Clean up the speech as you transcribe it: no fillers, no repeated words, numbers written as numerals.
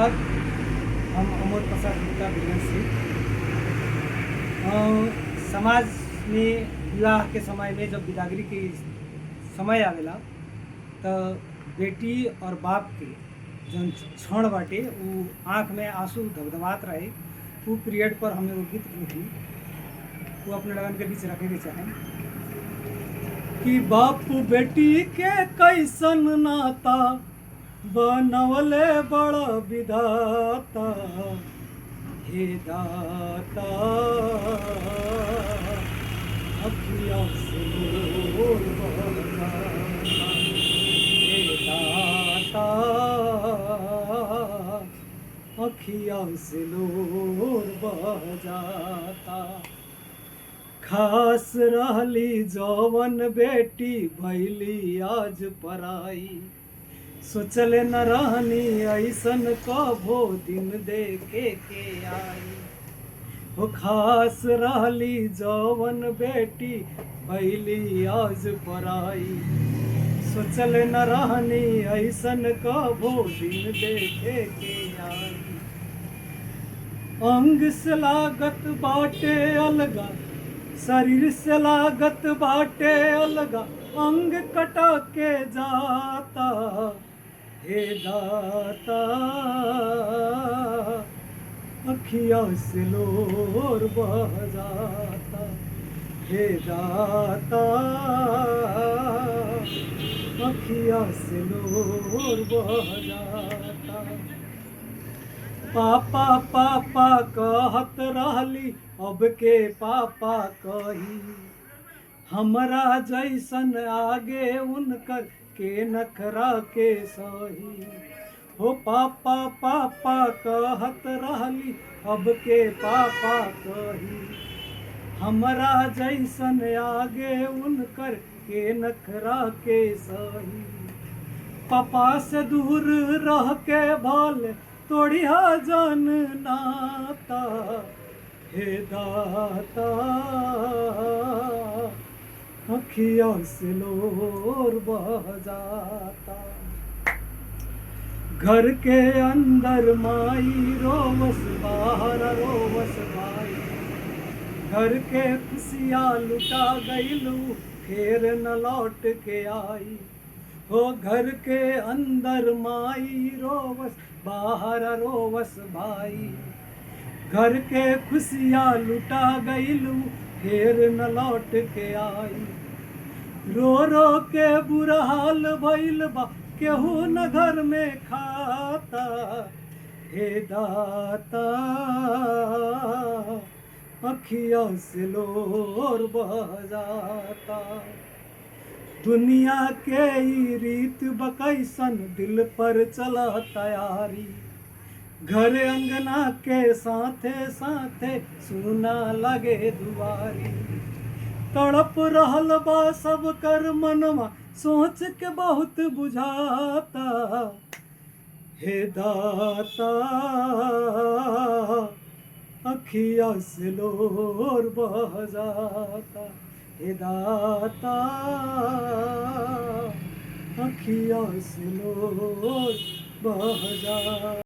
हम अमोद प्रसाद गुप्ता बिरगंज से समाज में विवाह के समय में जब बिदागरी के समय आवेला तो बेटी और बाप के जौन क्षण बाटे उ आँख में आंसू धबधबात रहे। उ पीरियड पर हम एगो गीत लिखी, वो अपने लगन के बीच रखे के चाहें कि बाप बेटी के कैसन नाता बनवले बड़ विधाता, हे दाता अखियाँ से नूर बहता, हे दाता अखियाँ से नूर बह जाता। खास रहली जौवन बेटी भैली आज पराई, सोचले न रहनी ऐसन कभो दिन देखे के आई। हो खास रहली जौवन बेटी भैली आज पराई, सोचले न रहनी ऐसन कभो दिन देखे के आई। अंग से लागत बाटे अलगा, शरीर से लागत बाटे अलगा, अंग कटा के जाता, हे दाता अखियाँ से लोर बह जाता, हे दाता अखियाँ से लोर बह जाता। पापा पापा कहत रहली अब के पापा कही, हमरा जैसन आगे उनकर के नखरा के सही। हो पापा पापा कहत रहली अब के पापा कही, हमरा जैसन आगे उनकर के नखरा के सही। पापा से दूर रह के भले तोड़िया जन नाता, हे दाता अखियाँ से लोर बह जाता। घर के अंदर माई रोवस बाहर रोवस भाई, घर के खुशियाँ लुटा गईलू फिर न लौट के आई। हो घर के अंदर माई रोवस बाहर रोवस भाई, घर के खुशियाँ लुटा गईलू फिर न लौट के आई। रो रो के बुरा हाल भइल बा केहू न घर में खाता, हे दाता अखियाँ से लोर बह जाता। दुनिया के ई रीत बकैसन दिल पर चला तैयारी, घर अंगना के साथे साथे सुना लगे दुआरी। तड़प रहल बा सब कर मनवा सोच के बहुत बुझाता, हे दाता अखियाँ से लोर बह जाता, हे दाता अखियाँ से लोर बह जाता।